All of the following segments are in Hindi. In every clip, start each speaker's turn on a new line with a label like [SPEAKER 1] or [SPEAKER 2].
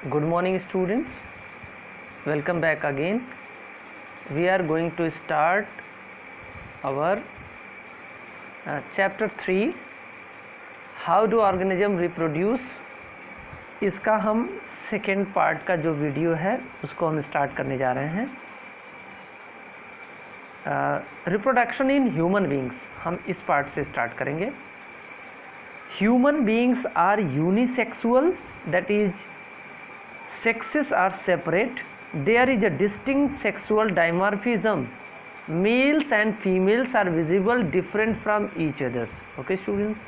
[SPEAKER 1] Good morning, students. Welcome back again. We are going to start our chapter 3, How do organism reproduce. इसका हम सेकेंड पार्ट का जो वीडियो है उसको हम स्टार्ट करने जा रहे हैं. रिप्रोडक्शन इन ह्यूमन बींग्स, हम इस पार्ट से स्टार्ट करेंगे. Human beings are unisexual, that is sexes are separate. There is a distinct sexual dimorphism. Males and females are visible different from each others. Okay students,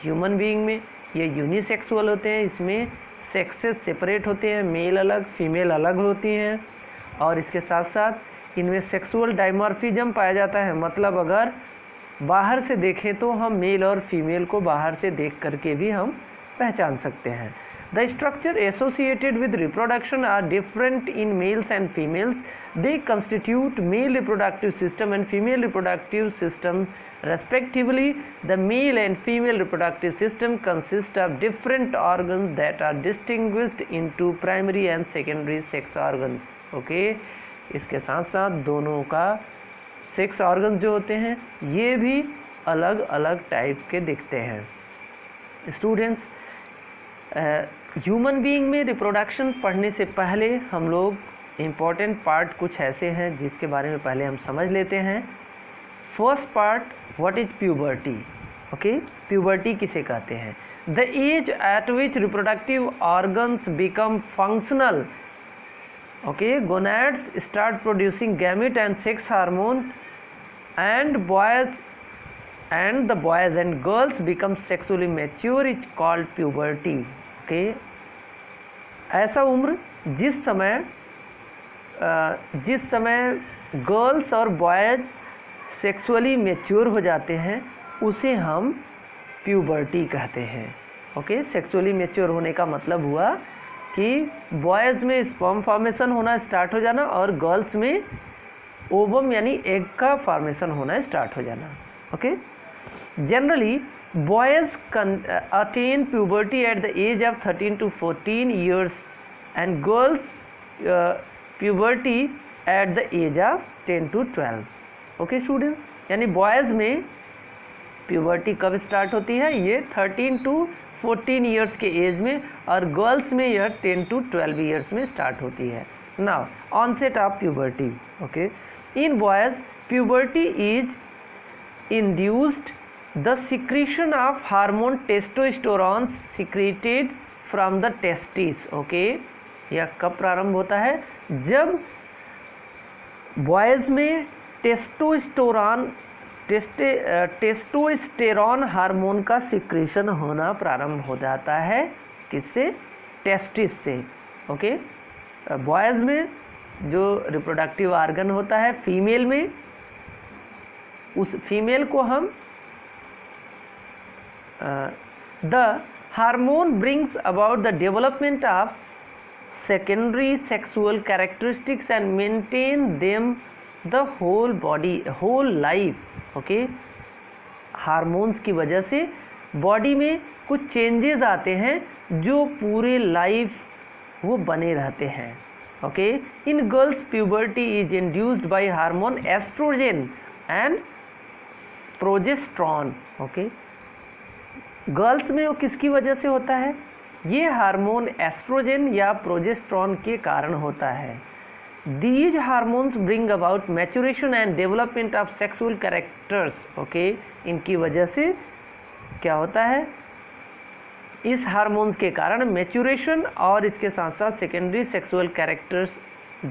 [SPEAKER 1] human being में ये यूनिसेक्सुअल होते हैं, इसमें सेक्सेस सेपरेट होते हैं, मेल अलग फीमेल अलग होती हैं, और इसके साथ साथ इनमें सेक्सुअल डाइमॉर्फिज्म पाया जाता है. मतलब अगर बाहर से देखें तो हम मेल और फीमेल को बाहर से देख करके भी हम पहचान सकते हैं. The structure associated with reproduction are different in males and females. They constitute male reproductive system and female reproductive system respectively. The male and female reproductive system consist of different organs that are distinguished into primary and secondary sex organs. Okay, इसके साथ साथ दोनों का सेक्स ऑर्गन जो होते हैं ये भी अलग अलग टाइप के दिखते हैं. स्टूडेंट्स, ह्यूमन बीइंग में रिप्रोडक्शन पढ़ने से पहले हम लोग इम्पॉर्टेंट पार्ट कुछ ऐसे हैं जिसके बारे में पहले हम समझ लेते हैं. First part, what is puberty. Okay, puberty किसे कहते हैं? The age at which reproductive organs become functional. Okay, gonads start producing gamete and sex hormone and the boys and girls become sexually mature is called puberty. Okay, ऐसा उम्र जिस समय गर्ल्स और बॉयज सेक्सुअली मैच्योर हो जाते हैं उसे हम प्यूबर्टी कहते हैं. ओके, सेक्सुअली मैच्योर होने का मतलब हुआ कि बॉयज़ में स्पर्म फॉर्मेशन होना स्टार्ट हो जाना और गर्ल्स में ओवम यानी एग का फॉर्मेशन होना स्टार्ट हो जाना. Okay, generally boys attain puberty at the age of 13 to 14 years and girls puberty at the age of 10 to 12. okay students, यानी boys में puberty कब स्टार्ट होती है? ये 13 to 14 years के एज में, और गर्ल्स में यह 10 to 12 years में स्टार्ट होती है. now onset of puberty. okay, in boys puberty is induced the secretion of hormone testosterone secreted from the testes. okay, यह कब प्रारंभ होता है? जब बॉयज़ में टेस्टोस्टेरॉन हार्मोन का सिक्रेशन होना प्रारंभ हो जाता है. किससे? टेस्टिस से. ओके, बॉयज़ में जो रिप्रोडक्टिव ऑर्गन होता है फीमेल में, उस फीमेल को हम the hormone brings about the development of secondary sexual characteristics and maintain them the whole life. okay, hormones की वजह से बॉडी में कुछ चेंजेस आते हैं जो पूरे लाइफ वो बने रहते हैं. Okay, in girls puberty is induced by hormone estrogen and progesterone. Okay, girls में वो किसकी वजह से होता है? ये हार्मोन एस्ट्रोजन या प्रोजेस्ट्रॉन के कारण होता है. These hormones bring about maturation and development of sexual characters. Okay, इनकी वजह से क्या होता है? इस हार्मोन्स के कारण मैच्योरेशन और इसके साथ साथ सेकेंडरी सेक्सुअल कैरेक्टर्स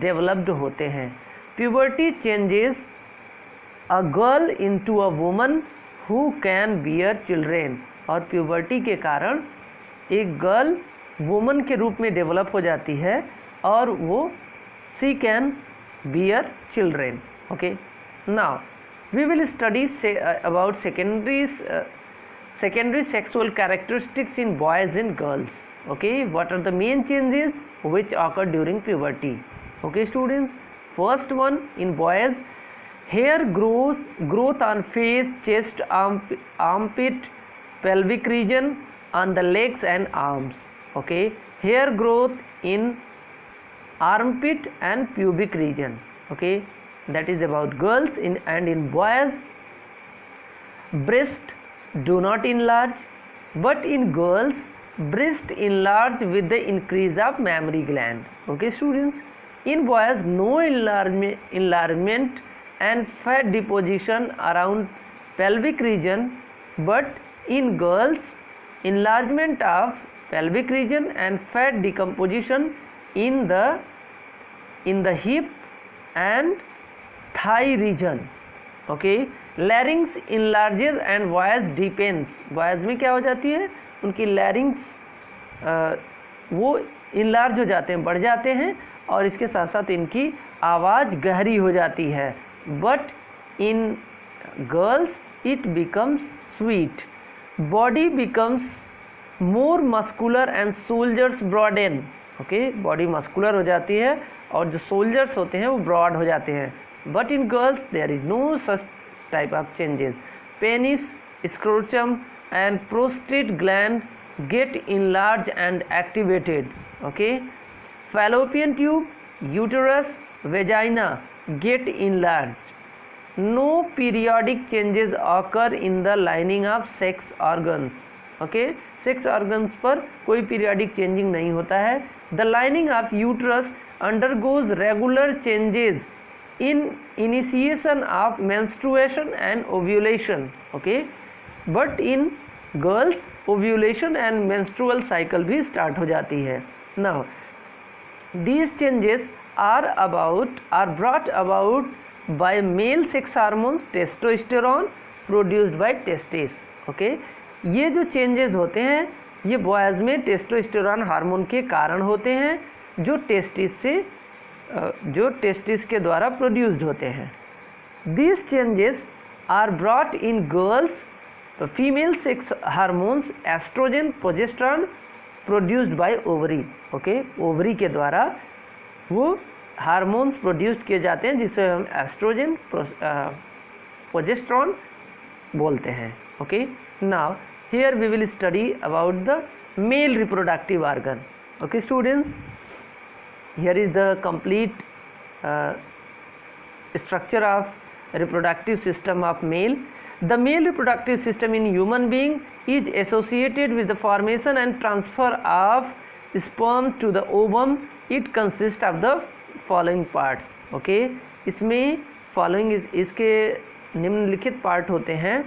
[SPEAKER 1] डेवलप्ड होते हैं. Puberty changes a girl into a woman who can bear children. और प्यूबर्टी के कारण एक गर्ल वुमन के रूप में डेवलप हो जाती है और वो she can bear children. Okay, now we will study about secondary sexual characteristics in boys and girls. okay, what are the main changes which occur during puberty? okay students, first one, in boys hair growth on face, chest, armpit, pelvic region, on the legs and arms. okay, hair growth in armpit and pubic region. Okay, that is about girls. And in boys, breast do not enlarge, but in girls breast enlarge with the increase of mammary gland. Okay students, in boys no enlargement and fat deposition around pelvic region, but in girls enlargement of pelvic region and fat decomposition in the hip and thigh region. Okay, larynx enlarges and voice deepens. voice में क्या हो जाती है, उनकी लैरिंग्स वो इनलार्ज हो जाते हैं, बढ़ जाते हैं, और इसके साथ साथ इनकी आवाज़ गहरी हो जाती है. But in girls it becomes sweet. Body becomes more muscular and shoulders broaden. Okay, body muscular हो जाती है और जो सोल्जर्स होते हैं वो ब्रॉड हो जाते हैं. But in girls there is no such type of changes. Penis, scrotum and prostate gland get enlarged and activated. Okay, fallopian tube, uterus, vagina get enlarged. No periodic changes occur in the lining of sex organs. Okay, sex organs पर कोई periodic changing नहीं होता है. The lining of uterus undergoes regular changes in initiation of menstruation and ovulation. Okay, but in girls ovulation and menstrual cycle भी स्टार्ट हो जाती है. Now these changes are brought about by male sex hormones testosterone produced by testis. Okay, ये जो चेंजेस होते हैं ये बॉयज़ में टेस्टोस्टेरोन हार्मोन के कारण होते हैं जो टेस्टिस के द्वारा प्रोड्यूस्ड होते हैं. These changes are brought in girls female sex hormones estrogen progesterone produced by ovary. Okay, ovary के द्वारा वो हार्मोन्स प्रोड्यूस्ड किए जाते हैं जिसे हम एस्ट्रोजन प्रोजेस्टेरॉन बोलते हैं. Okay, now here we will study about the male reproductive organ. Okay students, here is the complete structure of reproductive system of male. The male reproductive system in human being is associated with the formation and transfer of sperm to the ovum. It consists of the following parts. Okay, इसमें following इसके निम्नलिखित पार्ट होते हैं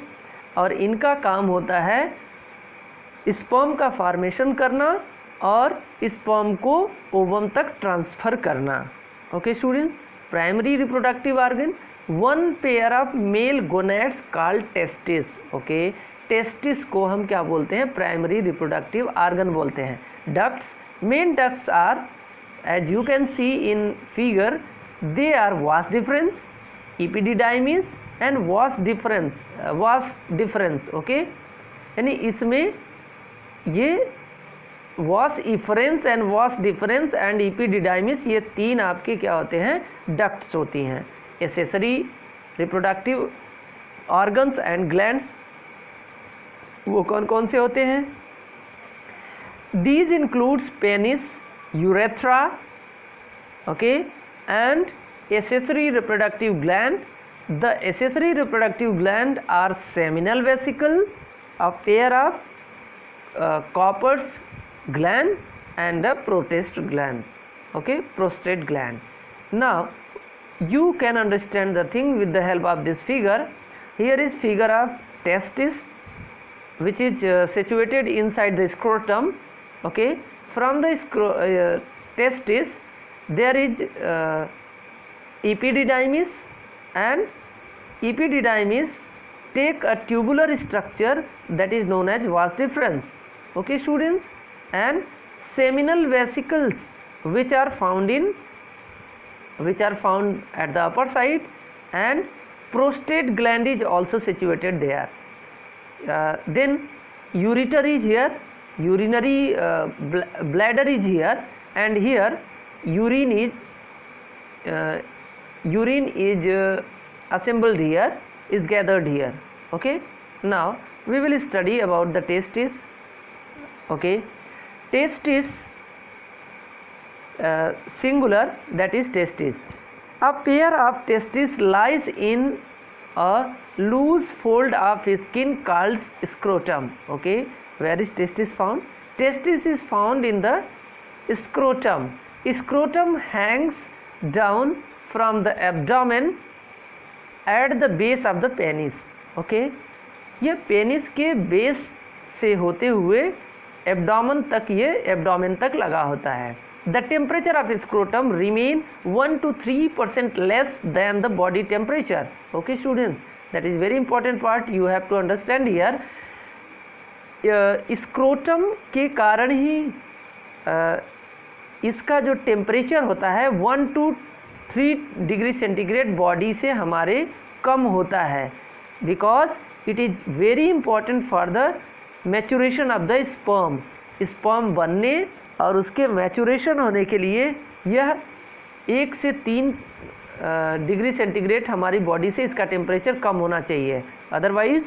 [SPEAKER 1] और इनका काम होता है स्पर्म का फॉर्मेशन करना और स्पर्म को ओवम तक ट्रांसफ़र करना. Okay students, primary reproductive organ, one pair of male gonads called testis. Okay, testis को हम क्या बोलते हैं, प्राइमरी रिप्रोडक्टिव ऑर्गन बोलते हैं. Ducts, main ducts are as you can see in figure, they are vas deferens, epididymis and vas deferens. Okay, यानी इसमें ये vas deferens and vas deferens and epididymis ये तीन आपके क्या होते हैं, डक्ट्स होती हैं. Accessory reproductive organs and glands वो कौन कौन से होते हैं? These includes penis, urethra, okay, and accessory reproductive gland. The accessory reproductive gland are seminal vesicle, a pair of Cowper's gland and a prostate gland. Okay, prostate gland. Now you can understand the thing with the help of this figure. Here is figure of testis which is situated inside the scrotum. Okay, from the testis there is epididymis, and epididymis take a tubular structure that is known as vas deferens. Okay students, and seminal vesicles which are found at the upper side, and prostate gland is also situated there. Then ureter is here, urinary bladder is here, and here urine is assembled here, is gathered here. Okay, now we will study about the testis. Okay, testis singular, that is testis. A pair of testes lies in a loose fold of skin called scrotum. Okay, where is testis found? Testis is found in the scrotum. Scrotum hangs down from the abdomen at the base of the penis. Okay, ये पेनिस के बेस से होते हुए एब्डोमेन तक लगा होता है. The temperature of scrotum remain 1 to 3% less than the body temperature. Okay students, that is very important part you have to understand here. Scrotum के कारण ही इसका जो टेम्परेचर होता है 1 to 3 डिग्री सेंटीग्रेड बॉडी से हमारे कम होता है, because it is very important for the maturation of the sperm. Sperm बनने और उसके मैचुरेशन होने के लिए यह 1 से 3 डिग्री सेंटीग्रेड हमारी बॉडी से इसका टेम्परेचर कम होना चाहिए, अदरवाइज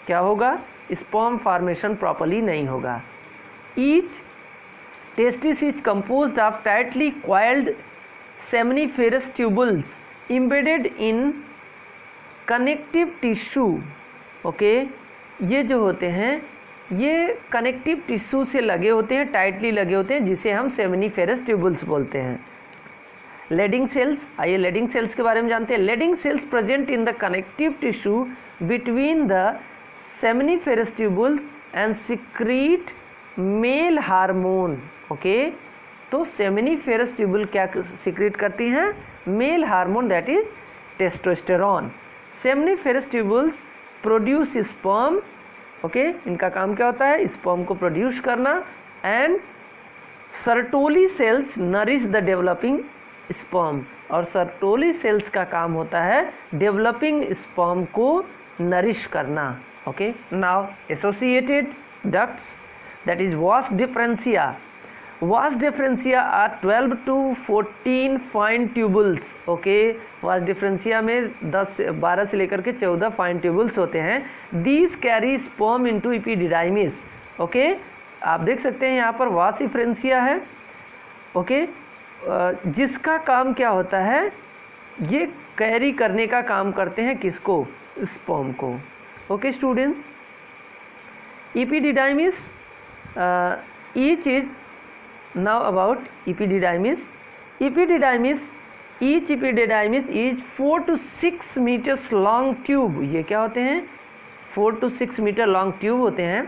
[SPEAKER 1] क्या होगा, स्पर्म फॉर्मेशन प्रॉपर्ली नहीं होगा. Each testis is composed of tightly coiled seminiferous tubules embedded in connective tissue. Okay, ये जो होते हैं ये कनेक्टिव टिश्यू से लगे होते हैं, टाइटली लगे होते हैं, जिसे हम सेमनीफेरस ट्यूबल्स बोलते हैं. लेडिंग सेल्स, आइए लेडिंग सेल्स के बारे में जानते हैं. Leydig cells present in the connective tissue between the seminiferous tubules and secrete male hormone. Okay, तो सेमनीफेरस ट्यूबल क्या सिक्रीट करती हैं, male hormone, that is testosterone. Seminiferous tubules produce sperm. Okay, इनका काम क्या होता है, स्पर्म को प्रोड्यूस करना. And Sertoli cells nourish the developing sperm, और सर्टोली सेल्स का काम होता है डेवलपिंग स्पर्म को नरिश करना. Okay, now associated ducts, that is vas deferentia. Vas deferentia are 12 to 14 fine tubules. Okay, vas deferentia में 12 से लेकर के 14 फाइन ट्यूबल्स होते हैं. These carry sperm into epididymis. Okay, आप देख सकते हैं यहाँ पर वास डिफरेंशिया है. ओके, जिसका काम क्या होता है, ये कैरी करने का काम करते हैं किसको, स्पर्म को. Okay students, epididymis, each is now about epididymis. Each epididymis is 4 to 6 meters long tube. ये क्या होते हैं, 4 to 6 meter long tube होते हैं.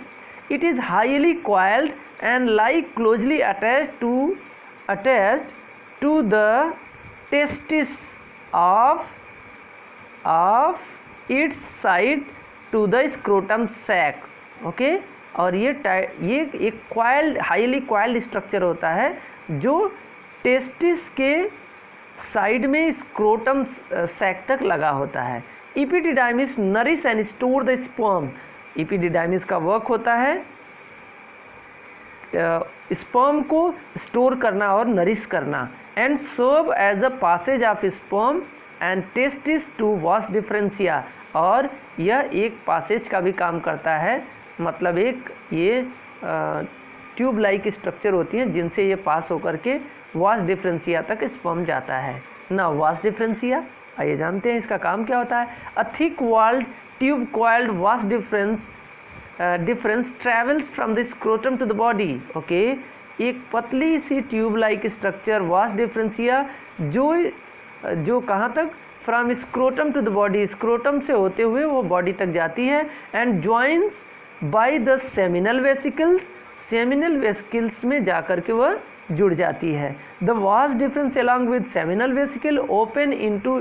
[SPEAKER 1] It is highly coiled and lie closely attached to the testis of its side to the scrotum sac. Okay, और ये एक कॉइल्ड, हाईली कॉइल्ड स्ट्रक्चर होता है जो टेस्टिस के साइड में स्क्रोटम सैक तक लगा होता है. Epididymis nourish and store the sperm. Epididymis का वर्क होता है स्पर्म को स्टोर करना और नरिश करना. And serve as a passage of sperm and testis to vas deferentia, और यह एक पासेज का भी काम करता है, मतलब एक ये ट्यूब लाइक स्ट्रक्चर होती हैं जिनसे ये पास होकर के वास डिफरेंशिया तक स्पर्म जाता है. ना वास डिफरेंशिया, आइए जानते हैं इसका काम क्या होता है. A thick walled tube coiled vas deferens travels from the scrotum to the body. Okay, एक पतली सी tube like structure vas deferentia जो कहाँ तक, from scrotum to the body, scrotum से होते हुए वो बॉडी तक जाती है. And joins by the seminal vesicles, seminal vesicles में जाकर के वह जुड़ जाती है. The vas deferens along with seminal vesicle open into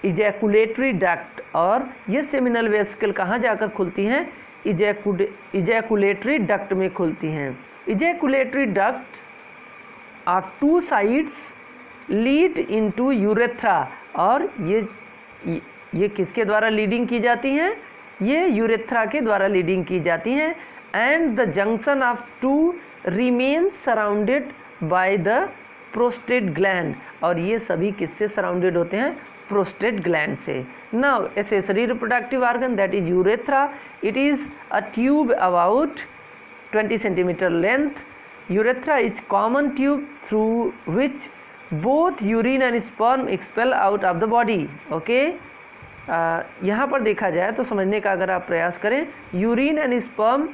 [SPEAKER 1] ejaculatory duct. और ये सेमिनल वेसिकल कहाँ जाकर खुलती हैं, इजैकुलेटरी डक्ट में खुलती हैं. Ejaculatory duct of 2 sides lead into urethra. और ये किसके द्वारा लीडिंग की जाती हैं, ये यूरेथ्रा के द्वारा लीडिंग की जाती हैं. And the junction of 2 remain surrounded by the prostate gland. और ये सभी किससे सराउंडेड होते हैं, प्रोस्टेट ग्लैंड से. Now accessory reproductive organ, that is urethra. It is a tube about 20 centimeter length urethra is common tube through which both urine and sperm expel out of the body. Okay, यहाँ पर देखा जाए तो समझने का अगर आप प्रयास करें, urine and sperm,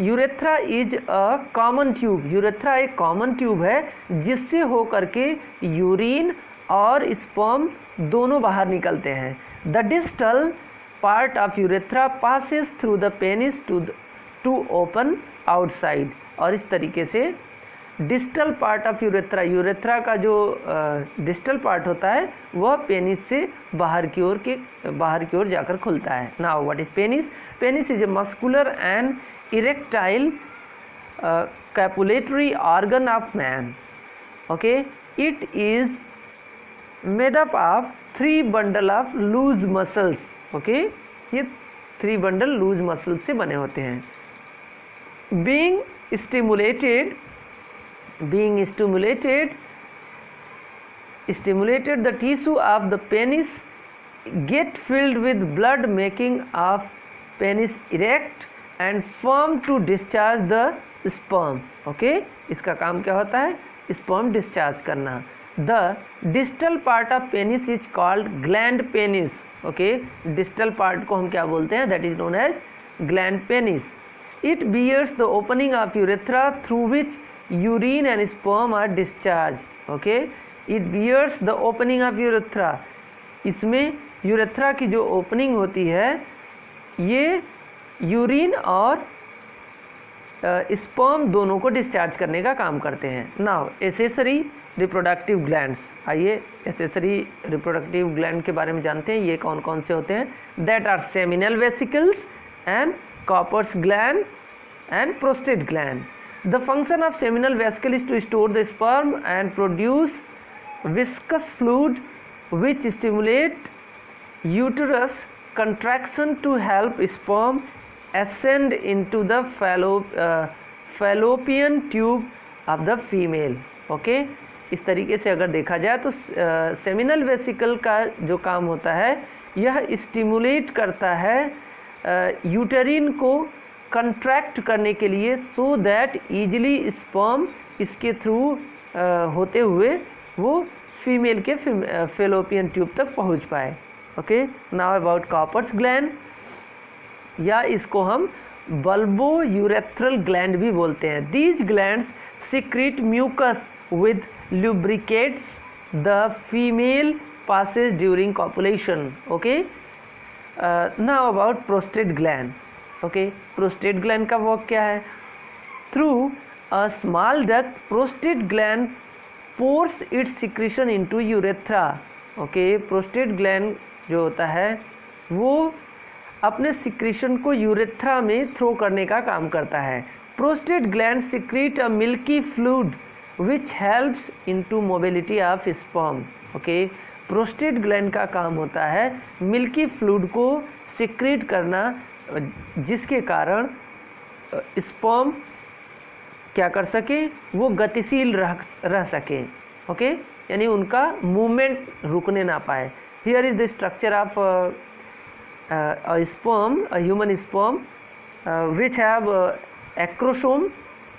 [SPEAKER 1] urethra is a common tube, urethra एक कॉमन ट्यूब है जिससे हो करके यूरिन और स्पर्म दोनों बाहर निकलते हैं। The distal part of urethra passes through the penis to open outside. और इस तरीके से distal part of urethra, urethra का जो डिस्टल पार्ट होता है वह पेनिस से बाहर की ओर जाकर खुलता है। Now what is penis? Penis is a muscular and erectile copulatory organ of man. Okay, it is made up of 3 bundle of loose muscles. Okay, ये 3 बंडल लूज मसल्स से बने होते हैं। being stimulated the tissue of the penis get filled with blood, making of penis erect and firm to discharge the sperm। okay, इसका काम क्या होता है? sperm discharge करना। the distal part of penis is called gland penis। okay, distal part को हम क्या बोलते हैं? that is known as gland penis। it bears the opening of urethra through which urine and sperm are discharged। okay, it bears the opening of urethra, इसमें यूरेथ्रा की जो ओपनिंग होती है ये यूरिन और स्पर्म दोनों को डिस्चार्ज करने का काम करते हैं। नाउ एसेसरी रिप्रोडक्टिव ग्लैंड्स, आइए एसेसरी रिप्रोडक्टिव ग्लैंड के बारे में जानते हैं। ये कौन कौन से होते हैं? That are seminal vesicles and Cowper's gland and prostate gland. The function of seminal vesicle is to store the sperm and produce viscous fluid which stimulate uterus contraction to help sperm ascend into the fallopian tube of the female। okay, इस तरीके से अगर देखा जाए तो सेमिनल वेसिकल का जो काम होता है यह स्टिमुलेट करता है यूटेरिन को कंट्रैक्ट करने के लिए, सो दैट ईजिली स्पर्म इसके थ्रू होते हुए वो फीमेल के फेलोपियन ट्यूब तक पहुंच पाए। Okay, now about Cowper's gland, या इसको हम बल्बो यूरेथ्रल ग्लैंड भी बोलते हैं। These glands secrete mucus with lubricates the female passage during copulation. Okay, now about prostate gland. Okay, prostate gland का वर्क क्या है? Through a small duct prostate gland pours its secretion into urethra. Okay, prostate gland जो होता है वो अपने सिक्रीशन को यूरेथ्रा में थ्रो करने का काम करता है। Prostate gland secrete a milky fluid which helps into mobility of sperm. Okay, prostate gland का काम होता है मिल्की फ्लूइड को सिक्रीट करना, जिसके कारण स्पर्म क्या कर सके? वो गतिशील रह सके। ओके, यानी उनका मूवमेंट रुकने ना पाए। Here is the structure of a sperm, a human sperm which have acrosome,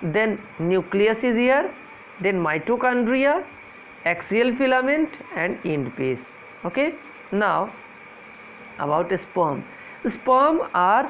[SPEAKER 1] then nucleus is here, then mitochondria, axial filament and end piece. Okay, now about sperm. Sperm are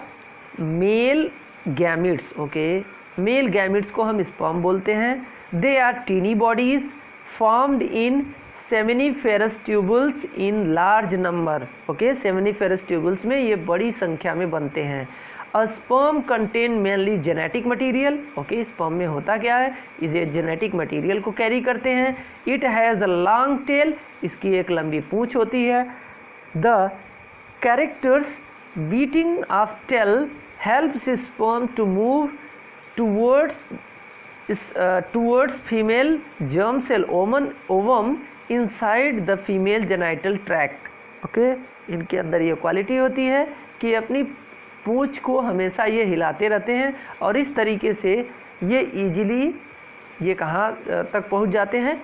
[SPEAKER 1] male gametes. Okay, male gametes को हम स्पर्म बोलते हैं। They are tiny bodies formed in seminiferous tubules in large number. Okay, seminiferous tubules में ये बड़ी संख्या में बनते हैं। A sperm contain mainly genetic material. Okay, sperm में होता क्या है? इसे जेनेटिक मटीरियल को कैरी करते हैं। It has a long tail, इसकी एक लंबी पूंछ होती है। The characters beating of tail helps sperm to move towards female germ cell ovum inside the female genital tract। Okay, इनके अंदर ये क्वालिटी होती है कि अपनी पूंछ को हमेशा ये हिलाते रहते हैं और इस तरीके से ये इजीली ये कहाँ तक पहुंच जाते हैं?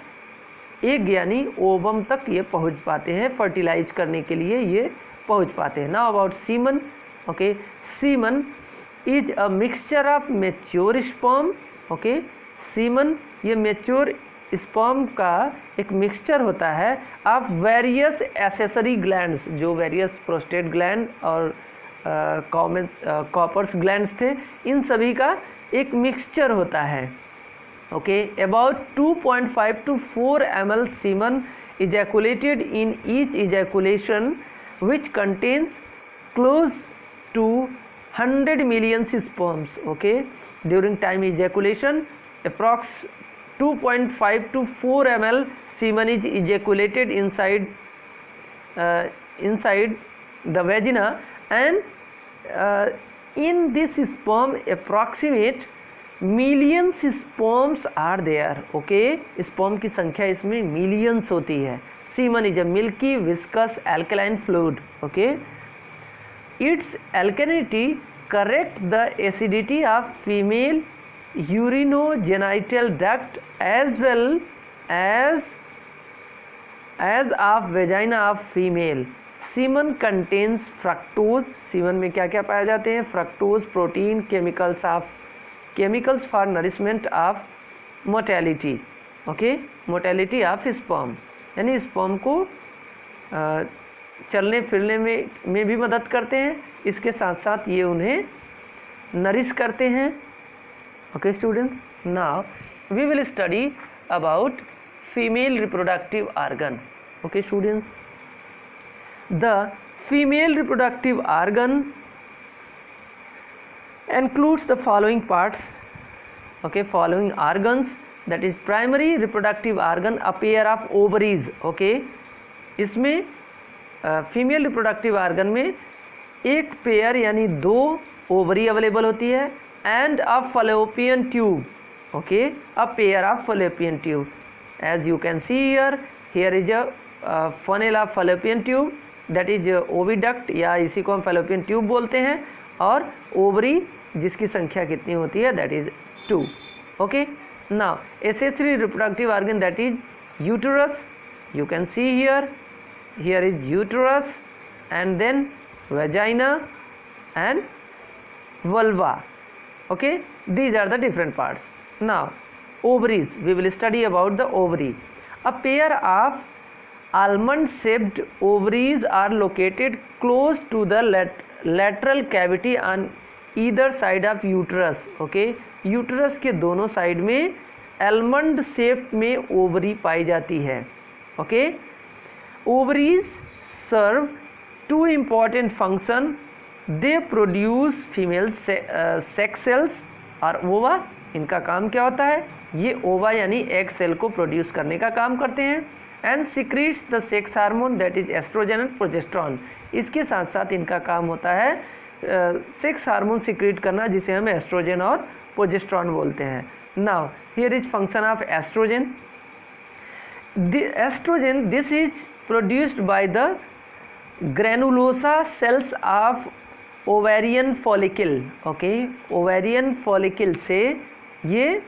[SPEAKER 1] एक यानी ओवम तक ये पहुंच पाते हैं, फर्टिलाइज करने के लिए ये पहुंच पाते हैं। Now about semen. Okay, semen is a mixture of mature sperm, okay, semen ये मेच्योर स्पर्म का एक मिक्सचर होता है ऑफ वेरियस एसेसरी ग्लैंड्स, जो वेरियस प्रोस्टेट ग्लैंड और कॉपर्स ग्लैंड्स थे, इन सभी का एक मिक्सचर होता है, okay. About 2.5 to 4 ml semen ejaculated in each ejaculation, which contains close to 100 million sperms, okay. During time ejaculation, approx 2.5 to 4 ml semen is ejaculated inside the vagina, and in this sperm approximate millions sperms are there, okay. Sperm की संख्या इसमें मिलियंस होती है। Semen is a milky viscous alkaline fluid, okay. Its alkalinity correct the acidity of female urinogenital duct as well as of vagina of female. Semen contains fructose, semen में क्या क्या पाए जाते हैं? Fructose, protein, chemicals for nourishment of motility, okay, motility of sperm, यानी स्पर्म को चलने फिरने में भी मदद करते हैं, इसके साथ साथ ये उन्हें नरिश करते हैं, okay students. Now we will study about female reproductive organ, okay students. The female reproductive organ includes the following parts, okay, following organs, that is primary reproductive organ, a pair of ovaries, okay। इसमें फीमेल रिप्रोडक्टिव ऑर्गन में एक पेयर यानी 2 ओवरी अवेलेबल होती है, and a fallopian tube, okay, a pair of fallopian tube, as you can see here is a funnel of fallopian tube, that is oviduct, या इसी को हम फैलोपियन ट्यूब बोलते हैं, और ओवरी जिसकी संख्या कितनी होती है? That is 2, okay. Now accessory reproductive organ, that is uterus, you can see here is uterus, and then vagina and vulva, okay, these are the different parts. Now ovaries, we will study about the ovary. A pair of almond shaped ovaries are located close to the lateral cavity on either side of uterus, okay। Uterus के दोनों साइड में almond शेप में ओवरी पाई जाती है, okay. Ovaries serve 2 important function, they produce female sex cells, और ओवा, इनका काम क्या होता है? ये ओवा यानी एग सेल को प्रोड्यूस करने का काम करते हैं, and secretes the sex hormone, that is estrogen and progesterone. इसके साथ साथ इनका काम होता है सेक्स हार्मोन सिक्रीट करना, जिसे हम एस्ट्रोजन और प्रोजेस्टेरॉन बोलते हैं। Now here is function of estrogen. Estrogen, this is produced by the granulosa cells of ovarian follicle, okay. Ovarian follicle से ये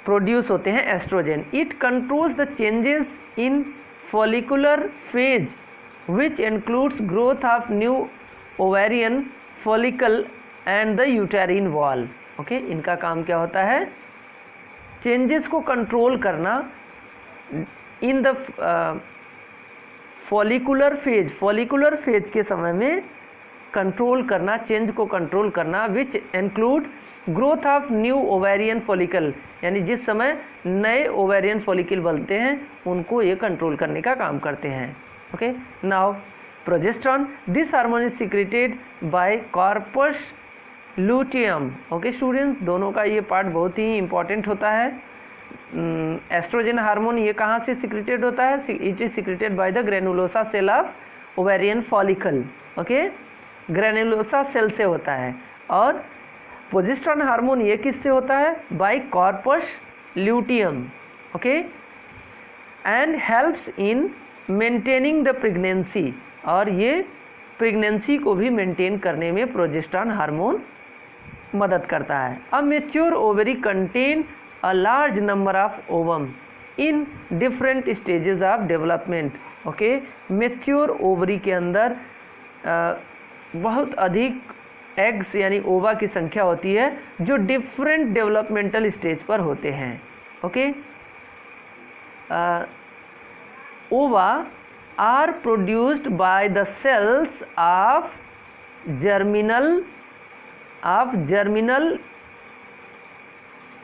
[SPEAKER 1] प्रोड्यूस होते हैं estrogen. It controls the changes in follicular phase which includes growth of new ovarian follicle and the uterine wall, okay. इनका काम क्या होता है? चेंजेस को कंट्रोल करना इन द फॉलिकुलर फेज के समय में कंट्रोल करना, चेंज को कंट्रोल करना, which include growth of new ovarian follicle, यानी जिस समय नए ओवेरियन फॉलिकल बनते हैं उनको ये कंट्रोल करने का काम करते हैं, okay. Now progesterone, this hormone is secreted bye corpus luteum, okay students. दोनों का ये पार्ट बहुत ही इंपॉर्टेंट होता है। एस्ट्रोजन हार्मोन ये कहाँ से सिक्रेटेड होता है? It is secreted by the granulosa cell of ovarian follicle, okay. Granulosa cell से होता है। और प्रोजेस्टेरॉन हार्मोन ये किससे होता है? By corpus luteum, okay, and helps in maintaining the pregnancy, और ये प्रेगनेंसी को भी मेंटेन करने में प्रोजेस्टेरॉन हार्मोन मदद करता है। A mature ovary contain a large number of ovum in different stages of development, okay. Mature ovary के अंदर बहुत अधिक एग्स यानी ओवा की संख्या होती है जो डिफरेंट डेवलपमेंटल स्टेज पर होते हैं। Okay, ova are produced by the cells of germinal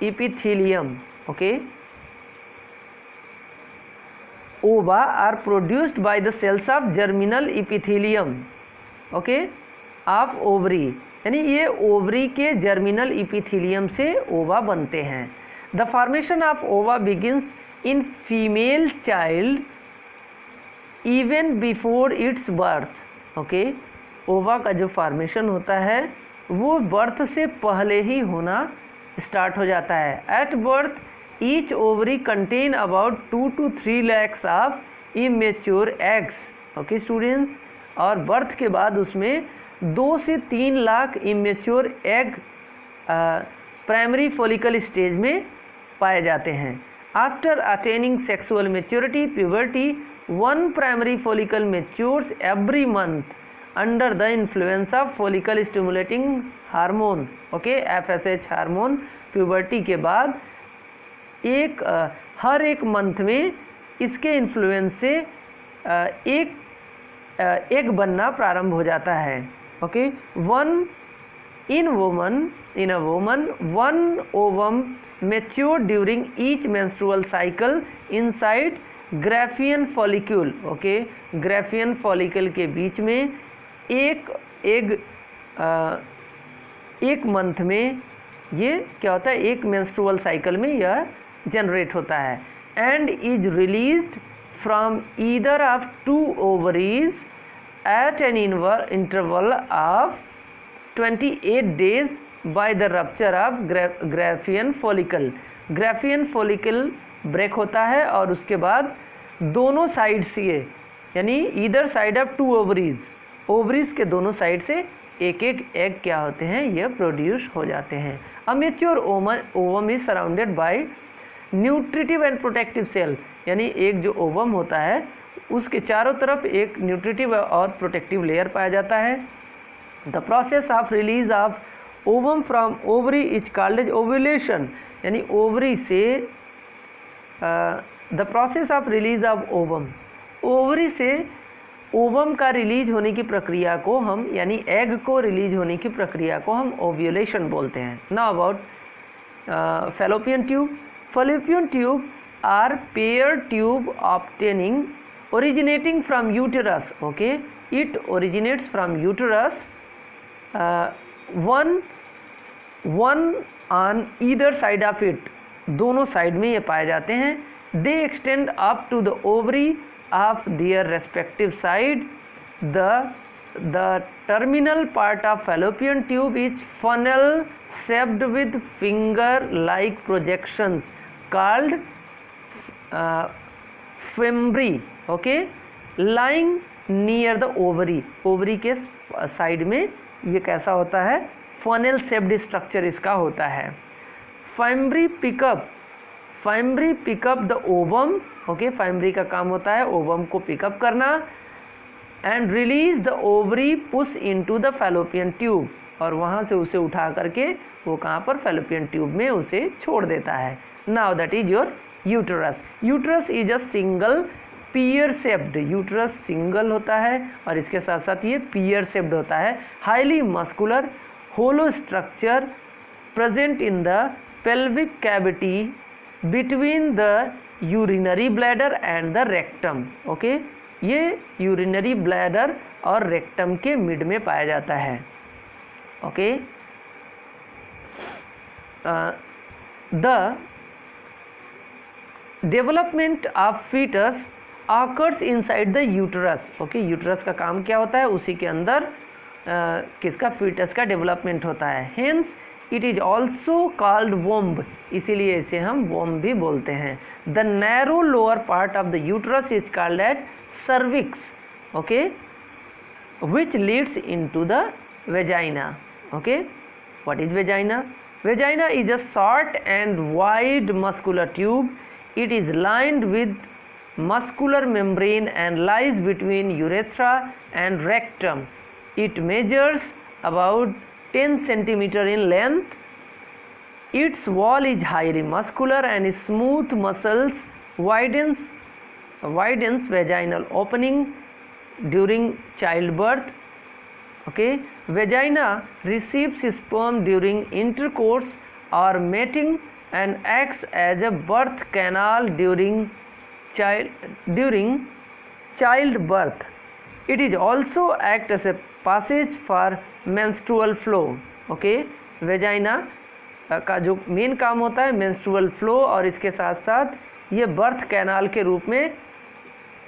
[SPEAKER 1] epithelium. Okay, ova are produced by the cells of germinal epithelium. Okay, of ovary, यानी ये ओवरी के जर्मिनल इपिथीलियम से ओवा बनते हैं। द फॉर्मेशन ऑफ ओवा begins in female child even before it's birth. Okay, ओवा का जो फॉर्मेशन होता है वो बर्थ से पहले ही होना स्टार्ट हो जाता है। At birth each ovary contain about 2 to 3 lakhs of immature eggs. Okay students, और बर्थ के बाद उसमें 2 से 3 lakh immature egg primary follicle stage में पाए जाते हैं। After attaining sexual maturity puberty, 1 primary follicle matures every month under the influence of follicle stimulating hormone. Okay, FSH hormone puberty के बाद हर एक मंथ में इसके इन्फ्लुएंस से एग बनना प्रारंभ हो जाता है। Okay, in a woman 1 ovum mature during each menstrual cycle inside Graafian follicle. Okay, Graafian follicle के बीच में एक मंथ में ये क्या होता है, एक मेंस्ट्रुअल साइकिल में यह जनरेट होता है। And is released from either of 2 ovaries at an interval of 28 days by the rupture of Graafian follicle. Graafian follicle break होता है और उसके बाद दोनों साइड से यानी ईदर साइड ऑफ 2 ओवरीज के दोनों साइड से एक एग क्या होते हैं, यह प्रोड्यूस हो जाते हैं। A mature ovum is surrounded by nutritive and protective cell, यानी एक जो ओवम होता है उसके चारों तरफ एक न्यूट्रिटिव और प्रोटेक्टिव लेयर पाया जाता है। The process of release of ovum from ovary is called as ovulation, यानी ओवरी से the process of release of ovum, ovary से ओवम का रिलीज होने की प्रक्रिया को हम यानी एग को रिलीज होने की प्रक्रिया को हम ओव्यूलेशन बोलते हैं। Now about fallopian tube. Fallopian tube are pair tube obtaining originating from uterus. Okay, it originates from uterus, one on either side of it, दोनों साइड में ये पाए जाते हैं। they extend up to the ovary of their respective side. The terminal part of fallopian tube is funnel shaped with finger like projections called fimbriae. Okay, lying near the ovary के साइड में ये कैसा होता है, फनल शेप्ड स्ट्रक्चर इसका होता है। फाइम्ब्री पिकअप द ओवम। ओके, फाइम्ब्री का काम होता है ओवम को पिकअप करना। And release the ovary push into the fallopian tube, और वहाँ से उसे उठा करके वो कहाँ पर, फैलोपियन ट्यूब में उसे छोड़ देता है। Now that is your uterus. Uterus is a single pear shaped, uterus single होता है और इसके साथ साथ ये पियर शेप्ड होता है। Highly muscular hollow structure present in the pelvic cavity between the urinary bladder and the rectum. Okay, ये यूरिनरी ब्लैडर और रेक्टम के मिड में पाया जाता है। Okay, the development of foetus occurs inside the uterus. Okay, uterus का काम क्या होता है, उसी के अंदर किसका, फीटस का डेवलपमेंट होता है। Hence it is also called womb, इसीलिए इसे हम वोम्ब भी बोलते हैं। The narrow lower part of the uterus is called eight cervix. Okay, which leads into the vagina. Okay, what is vagina? Vagina is a short and wide muscular tube. It is lined with muscular membrane and lies between urethra and rectum. It measures about 10 centimeter in length. Its wall is highly muscular and smooth muscles widens vaginal opening during childbirth. Okay, vagina receives sperm during intercourse or mating and acts as a birth canal during childbirth. It is also act as a passage for menstrual flow. Okay, vagina का जो मेन काम होता है menstrual flow, और इसके साथ साथ ये बर्थ कैनाल के रूप में,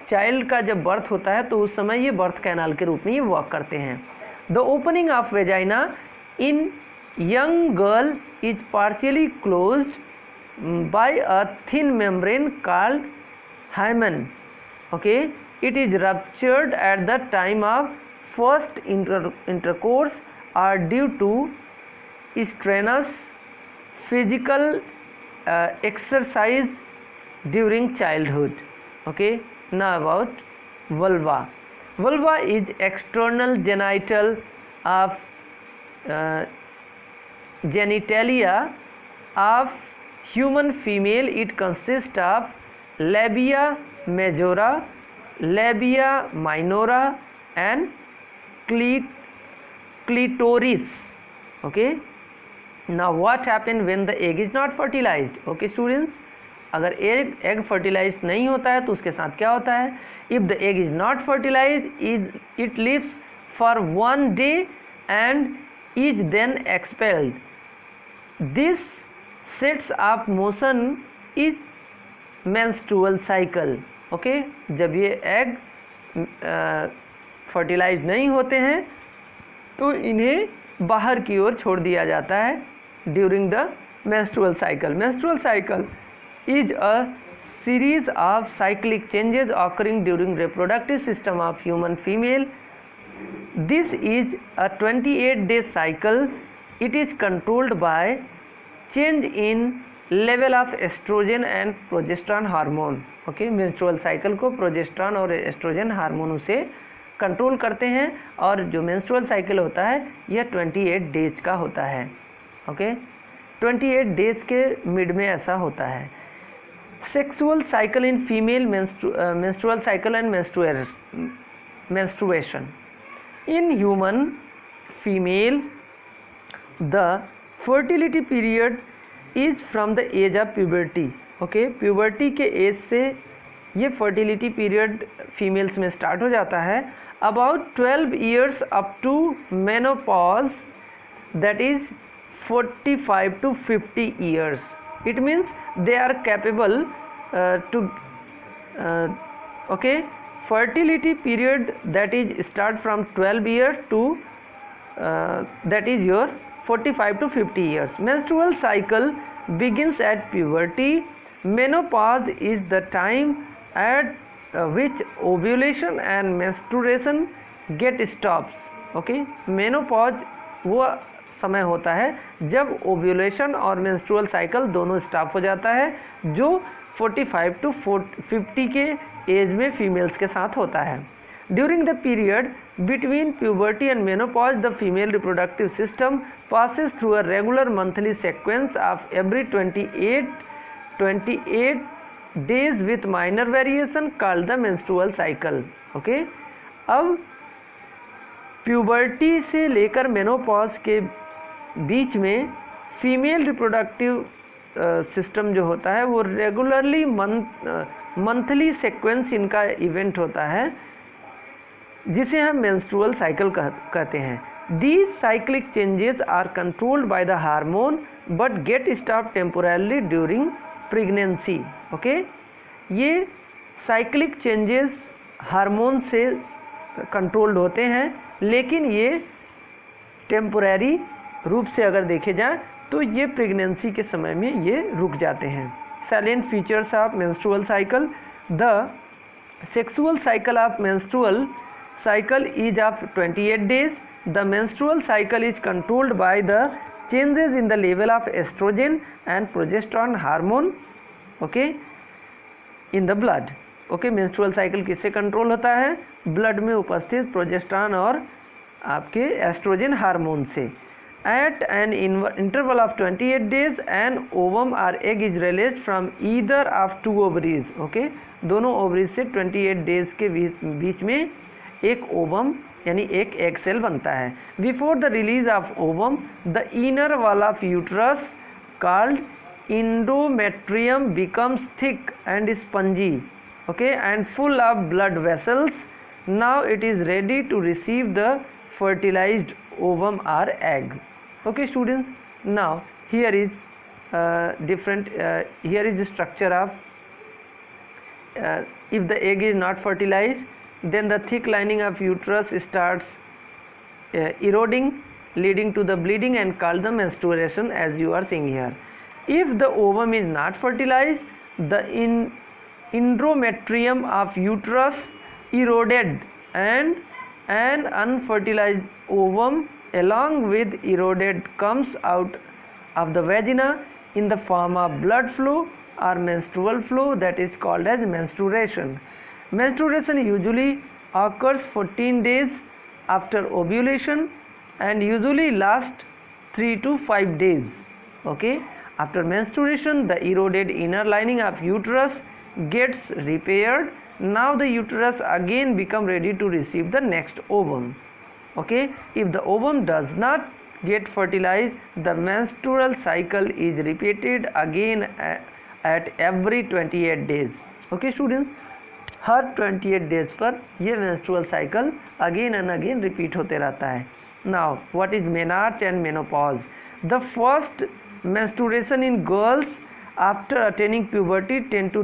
[SPEAKER 1] चाइल्ड का जब बर्थ होता है तो उस समय ये बर्थ कैनाल के रूप में ये वर्क करते हैं. The opening of vagina in young girl is partially closed by a thin membrane called hymen. Okay, it is ruptured at the time of first intercourse or due to strenuous physical exercise during childhood. Okay, now about vulva. Vulva is external genitalia of human female. It consists of labia majora, labia minora and clitoris. Okay, now what happens when the egg is not fertilized? Okay students, अगर एग फर्टिलाइज नहीं होता है तो उसके साथ क्या होता है? If the egg is not fertilize it lives for 1 day and is then expelled. This sets up motion is menstrual cycle. Okay, जब ये एग फर्टिलाइज नहीं होते हैं तो इन्हें बाहर की ओर छोड़ दिया जाता है during the menstrual cycle. Menstrual cycle is a series of cyclic changes occurring during reproductive system of human female. This is a 28-day cycle. It is controlled by change in level of estrogen and progesterone hormone. Okay, menstrual cycle को प्रोजेस्ट्रॉन और एस्ट्रोजन हार्मोनों से कंट्रोल करते हैं और जो menstrual cycle होता है यह 28 डेज का होता है. ओके, 28 डेज के मिड में ऐसा होता है. Sexual cycle in female menstrual cycle and menstruation. In human female, the fertility period is from the age of puberty. Okay, puberty के एज से ये fertility period females में start हो जाता है. About 12 years up to menopause, that is 45 to 50 years. It means they are capable okay, fertility period that is start from 12 years to that is your 45 to 50 years. Menstrual cycle begins at puberty. Menopause is the time at which ovulation and menstruation get stops. Okay, menopause वो समय होता है जब ओव्यूलेशन और मेंस्ट्रुअल साइकिल दोनों स्टॉप हो जाता है, जो 45 टू 50 के एज में फीमेल्स के साथ होता है. During the period between puberty and menopause the female reproductive system passes through a regular monthly sequence of every 28 days with minor variation called the menstrual cycle. Okay, अब प्यूबर्टी से लेकर मेनोपॉज के बीच में फीमेल रिप्रोडक्टिव सिस्टम जो होता है वो रेगुलरली मंथली सीक्वेंस इनका इवेंट होता है जिसे हम मेंस्ट्रुअल साइकिल कहते हैं. These cyclic changes are controlled by the hormone but get stopped temporarily during pregnancy. Okay, ये cyclic changes हार्मोन से कंट्रोल्ड होते हैं, लेकिन ये टेम्पोरेरी रूप से अगर देखे जाए तो ये प्रेगनेंसी के समय में ये रुक जाते हैं. Salient features of menstrual cycle. The sexual cycle of menstrual cycle is of 28 days. The menstrual cycle is controlled by the changes in the level of estrogen and progesterone hormone. Okay, in the blood. Okay, menstrual cycle किससे कंट्रोल होता है? ब्लड में उपस्थित प्रोजेस्टेरॉन और आपके एस्ट्रोजन हार्मोन से. At an interval of 28 days, an ovum or egg is released from either of two ovaries. Okay, दोनों ओवरीज से 28 डेज के बीच में एक ओवम यानी एक एग सेल बनता है. Before the release of ovum, the inner wall of uterus called endometrium becomes thick and spongy, okay, and full of blood vessels. Now it is ready to receive the fertilized ovum or egg. Okay students, now here is here is the structure of if the egg is not fertilized, then the thick lining of uterus starts eroding, leading to the bleeding and called the menstruation, as you are seeing here. If the ovum is not fertilized, the endometrium of uterus eroded and an unfertilized ovum along with eroded comes out of the vagina in the form of blood flow or menstrual flow, that is called as menstruation. Menstruation usually occurs 14 days after ovulation and usually lasts 3 to 5 days. Okay, after menstruation, the eroded inner lining of uterus gets repaired. Now the uterus again become ready to receive the next ovum. Okay, if the ovum does not get fertilized, the menstrual cycle is repeated again at every 28 days. Okay students, her 28 days पर ये menstrual cycle again and again repeat होते रहता है. Now what is menarche and menopause? The first menstruation in girls after attaining puberty 10 to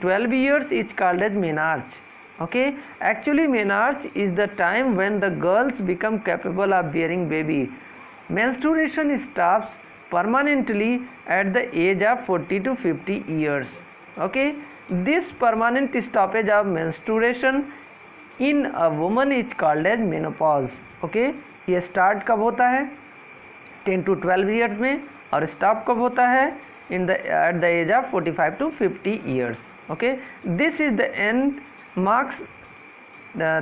[SPEAKER 1] 12 years is called as menarche. Okay, actually menarche is the time when the girls become capable of bearing baby. Menstruation stops permanently at the age of 40 to 50 years. Okay, this permanent stoppage of menstruation in a woman is called as menopause. Okay, ये start कब होता है 10 to 12 years में और स्टॉप कब होता है at the age of 45 to 50 years. Okay, this is the end marks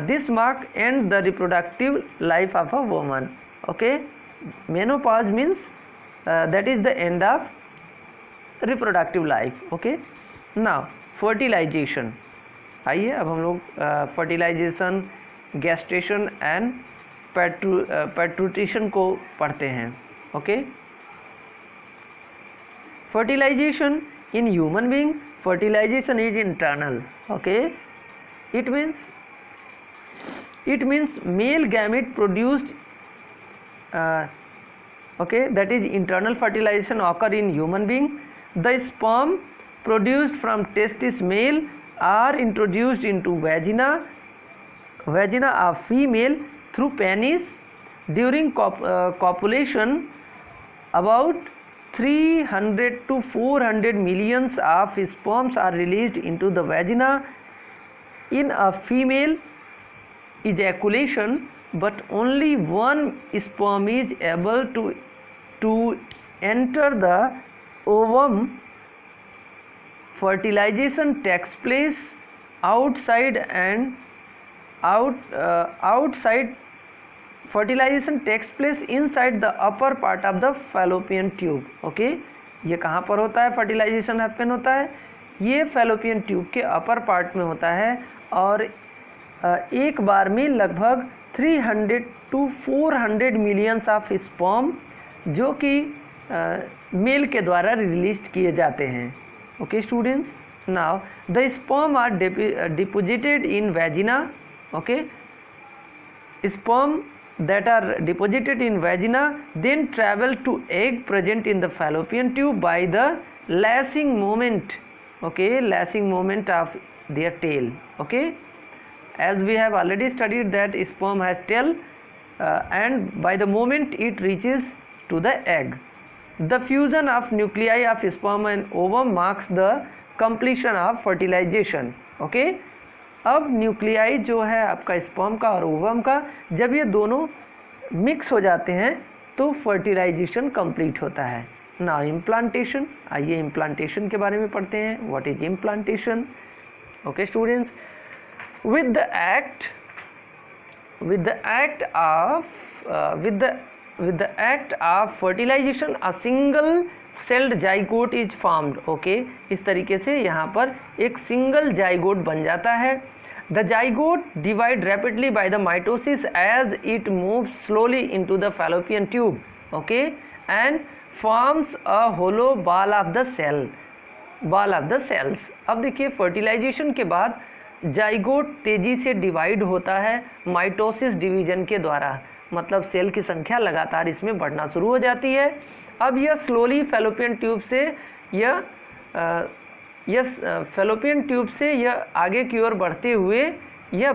[SPEAKER 1] this mark end the reproductive life of a woman. Okay, menopause means that is the end of reproductive life. Okay, now fertilization. आइए अब हम लोग fertilization, gestation and पेट्रूटेशन को पढ़ते हैं. Okay, fertilization in human being, fertilization is internal. Okay, it means male gamete produced okay, that is internal fertilization occur in human being. The sperm produced from testis male are introduced into vagina of female through penis. During copulation, about 300 to 400 millions of sperms are released into the vagina. In a female ejaculation, but only one sperm is able to enter the ovum. Fertilization takes place outside fertilization takes place inside the upper part of the fallopian tube. Okay, ये कहाँ पर होता है fertilization happen होता है, ये fallopian tube के upper part में होता है और एक बार में लगभग 300 to 400 millions of sperm जो कि मेल के द्वारा रिलीज किए जाते हैं. Okay students, now the sperm are deposited in vagina. Okay, sperm that are deposited in vagina then travel to egg present in the fallopian tube by the lashing movement. Okay, lashing movement of their tail. Okay, as we have already studied that sperm has tail and by the moment it reaches to the egg, the fusion of nuclei of sperm and ovum marks the completion of fertilization. Okay, अब न्यूक्लियाई जो है आपका स्पर्म का और ओवम का, जब ये दोनों मिक्स हो जाते हैं तो फर्टिलाइजेशन कंप्लीट होता है. नाउ इम्प्लांटेशन, आइए इम्प्लांटेशन के बारे में पढ़ते हैं. What is implantation? Okay students, with the with the act of fertilization a single celled zygote is formed. Okay, इस तरीके से यहाँ पर एक सिंगल जाइगोट बन जाता है. The zygote divide rapidly by the mitosis as it moves slowly into the fallopian tube. Okay, and forms a hollow ball of the cells. अब देखिए फर्टिलाइजेशन के बाद जाइगोट तेजी से डिवाइड होता है माइटोसिस डिवीजन के द्वारा, मतलब सेल की संख्या लगातार इसमें बढ़ना शुरू हो जाती है. अब यह स्लोली फैलोपियन ट्यूब से यह आगे की ओर बढ़ते हुए यह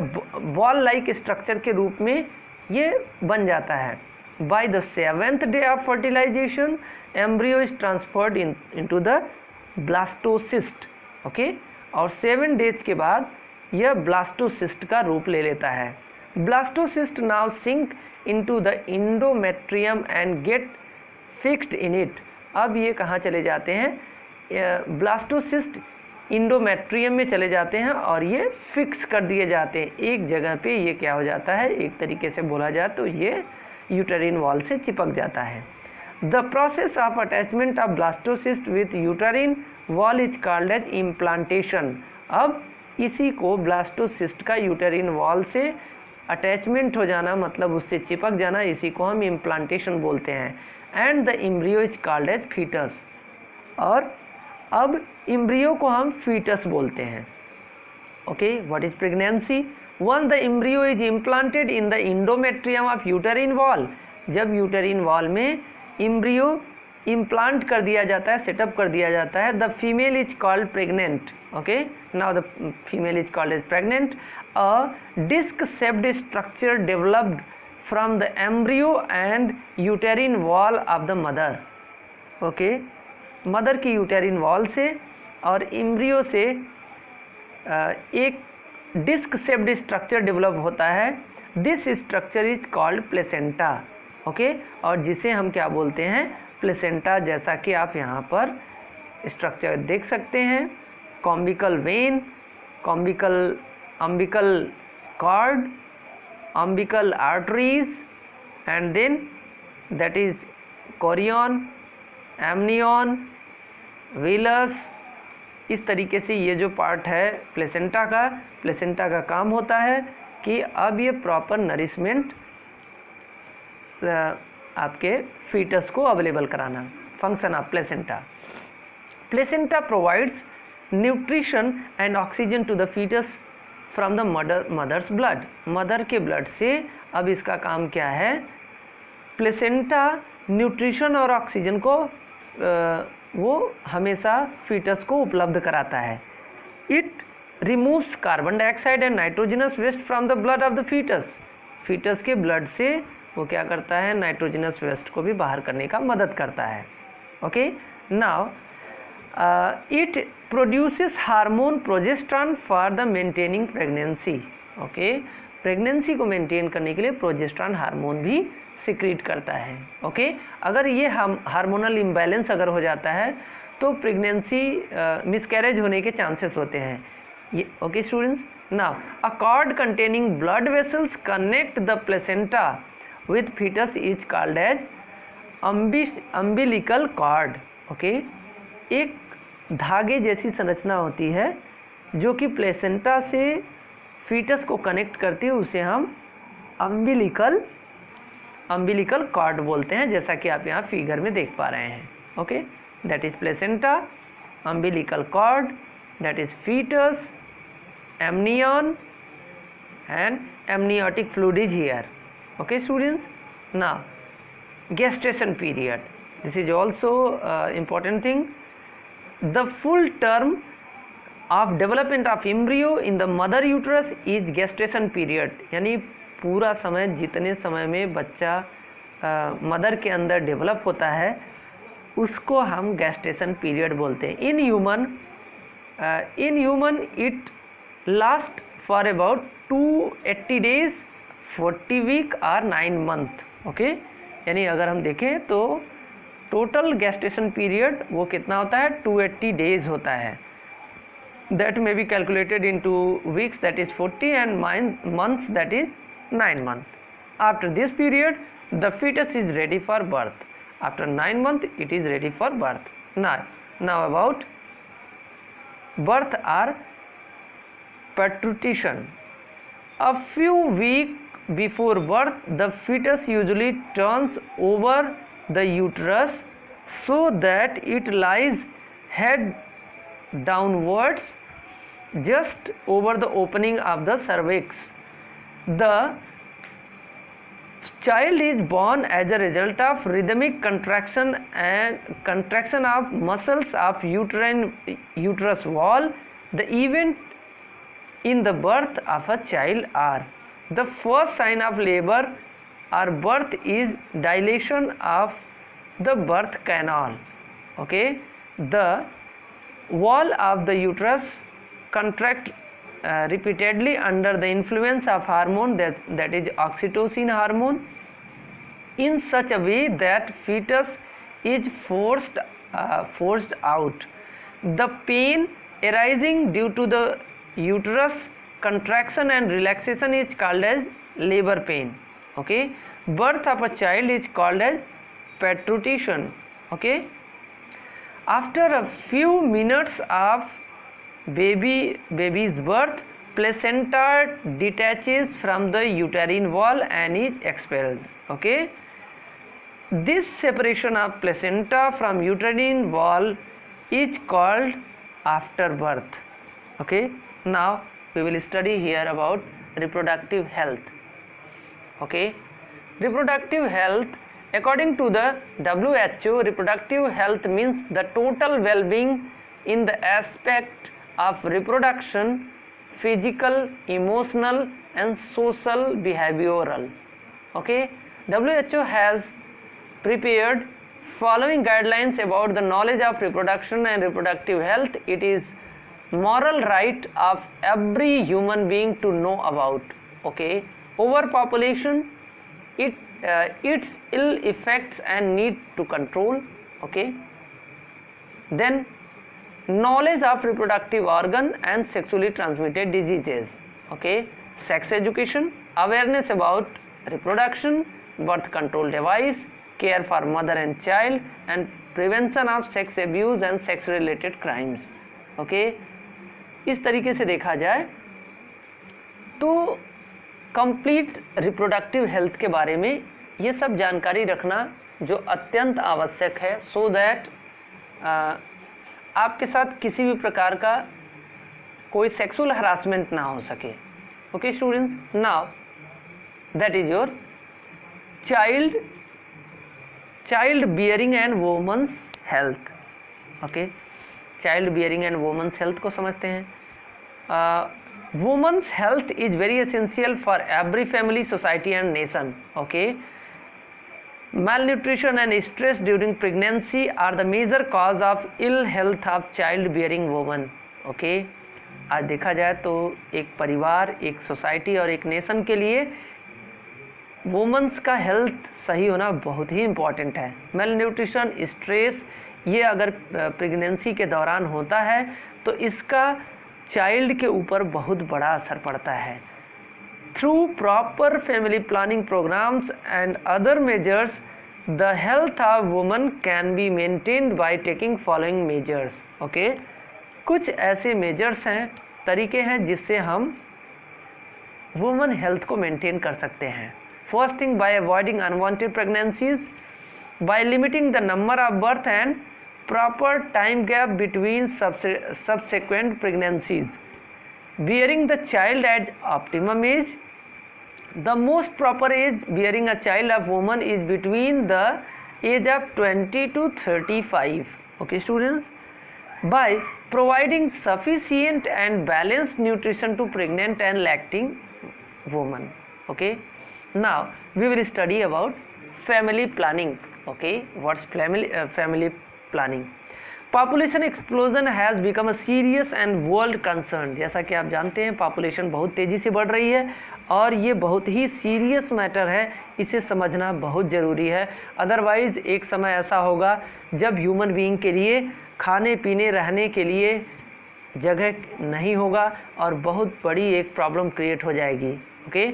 [SPEAKER 1] बॉल लाइक स्ट्रक्चर के रूप में ये बन जाता है. By the 7th day of fertilization embryo is transferred into the blastocyst. Okay, और 7 डेज के बाद यह ब्लास्टोसिस्ट का रूप ले लेता है. Blastocyst now sink into the endometrium and get fixed in it. अब ये कहाँ चले जाते हैं? ब्लास्टोसिस्ट इंडोमेट्रियम में चले जाते हैं और ये फिक्स कर दिए जाते हैं एक जगह पे. ये क्या हो जाता है, एक तरीके से बोला जाए तो ये यूटेरिन वॉल से चिपक जाता है. The process of attachment of blastocyst with uterine wall is called as implantation. अब इसी को ब्लास्टोसिस्ट का यूटेरिन वॉल से अटैचमेंट हो जाना, मतलब उससे चिपक जाना, इसी को हम इम्प्लांटेशन बोलते हैं. And the embryo is called as foetus. और अब एम्ब्रियो को हम फीटस बोलते हैं. Okay, what is pregnancy? When the embryo is implanted in the endometrium of uterine wall. जब यूटेरिन वॉल में एम्ब्रियो इम्प्लांट कर दिया जाता है, सेटअप कर दिया जाता है, the female is called pregnant. Okay, now the female is called as pregnant. A disc shaped structure developed from the embryo and यूटेरिन wall of the mother. Okay, mother की यूटेरिन वॉल से और एम्ब्रियो से एक डिस्क शेप्ड स्ट्रक्चर डेवलप होता है. This structure is called placenta. Okay, और जिसे हम क्या बोलते हैं? प्लेसेंटा. जैसा कि आप यहाँ पर स्ट्रक्चर देख सकते हैं, कॉम्बिकल when, umbilical cord, umbilical arteries, and then that is chorion, amnion, villus. इस तरीके से ये जो पार्ट है प्लेसेंटा का काम होता है कि अब ये प्रॉपर नरिशमेंट आपके फीटस को अवेलेबल कराना. Function of placenta. Placenta provides nutrition and oxygen to the foetus from the mother's blood. Mother के ब्लड से अब इसका काम क्या है? प्लेसेंटा न्यूट्रिशन और ऑक्सीजन को वो हमेशा फीटस को उपलब्ध कराता है. It removes carbon dioxide and nitrogenous waste from the blood of the foetus. Foetus के ब्लड से वो क्या करता है? नाइट्रोजनस वेस्ट को भी बाहर करने का मदद करता है. Okay, now it produces hormone progesterone for the maintaining pregnancy. Okay, pregnancy को मेंटेन करने के लिए प्रोजेस्ट्रॉन हार्मोन भी सिक्रीट करता है. ओके, अगर ये हार्मोनल इम्बैलेंस अगर हो जाता है तो प्रेगनेंसी मिसकैरेज होने के चांसेस होते हैं. ये okay students, now a cord containing blood vessels connect the placenta with foetus is called as umbilical cord. Okay, एक धागे जैसी संरचना होती है जो कि प्लेसेंटा से फीटस को कनेक्ट करती है, उसे हम अम्बिलिकल कॉर्ड बोलते हैं, जैसा कि आप यहाँ फिगर में देख पा रहे हैं. Okay, that is placenta, umbilical cord, that is foetus, amnion and amniotic fluid is here. Okay students, now gestation period, this is also important thing. The full term of development of embryo in the mother uterus is gestation period. यानी पूरा समय, जितने समय में बच्चा मदर के अंदर डेवलप होता है उसको हम gestation period बोलते हैं. In human it last for about 280 days, 40 week और 9 month. ओके, यानी अगर हम देखें तो टोटल gestation period वो कितना होता है? 280 days होता है. That may be calculated into weeks, that is 40, and months, that is 9 months. After this period the fetus is ready for birth. After 9 months it is ready for birth. Now about birth or patrutition. A few weeks before birth, the fetus usually turns over the uterus so that it lies head downwards just over the opening of the cervix. The child is born as a result of rhythmic contraction of muscles of uterus wall. The event in the birth of a child are: the first sign of labor or birth is dilation of the birth canal. Okay, the wall of the uterus contract repeatedly under the influence of hormone that is oxytocin hormone in such a way that fetus is forced out. The pain arising due to the uterus contraction and relaxation is called as labor pain. Okay, birth of a child is called as patrutition. Okay, after a few minutes of baby's birth, placenta detaches from the uterine wall and is expelled. Okay, this separation of placenta from uterine wall is called afterbirth. Okay, now we will study here about reproductive health. Okay, reproductive health, according to the WHO, reproductive health means the total well-being in the aspect of reproduction, physical, emotional and social behavioral. Okay, WHO has prepared following guidelines about the knowledge of reproduction and reproductive health. It is moral right of every human being to know about. Okay, overpopulation, its ill effects and need to control. Okay, then knowledge of reproductive organ and sexually transmitted diseases. Okay, sex education, awareness about reproduction, birth control device, care for mother and child and prevention of sex abuse and sex related crimes. Okay, इस तरीके से देखा जाए तो कंप्लीट रिप्रोडक्टिव हेल्थ के बारे में ये सब जानकारी रखना जो अत्यंत आवश्यक है, सो दैट आपके साथ किसी भी प्रकार का कोई सेक्सुअल हरासमेंट ना हो सके. Okay students, now that is your child bearing and women's health. Okay, child bearing and women's health को समझते हैं. Women's health is very essential for every family, society and nation. Okay, malnutrition and stress during pregnancy are the major cause of ill health of child bearing women. Okay, आज देखा जाए तो एक परिवार, एक सोसाइटी और एक नेशन के लिए वुमेन्स का हेल्थ सही होना बहुत ही इम्पॉर्टेंट है. मेलन्यूट्रिशन, स्ट्रेस, ये अगर प्रेगनेंसी के दौरान होता है तो इसका चाइल्ड के ऊपर बहुत बड़ा असर पड़ता है. Through proper family planning programs and other measures, the health of women can be maintained by taking following measures. Okay, कुछ ऐसे measures हैं, तरीके हैं जिससे हम women health को maintain कर सकते हैं. First thing, by avoiding unwanted pregnancies, by limiting the number of birth and proper time gap between subsequent pregnancies, bearing the child at optimum age. The most proper age bearing a child of woman is between the age of 20 to 35. Okay students, by providing sufficient and balanced nutrition to pregnant and lacting women. Okay, now we will study about family planning. Okay, what's family planning? Population explosion has become a serious and world concern. जैसा कि आप जानते हैं पॉपुलेशन बहुत तेज़ी से बढ़ रही है और ये बहुत ही सीरियस मैटर है, इसे समझना बहुत ज़रूरी है. अदरवाइज़ एक समय ऐसा होगा जब ह्यूमन बीइंग के लिए खाने पीने रहने के लिए जगह नहीं होगा और बहुत बड़ी एक प्रॉब्लम क्रिएट हो जाएगी. Okay,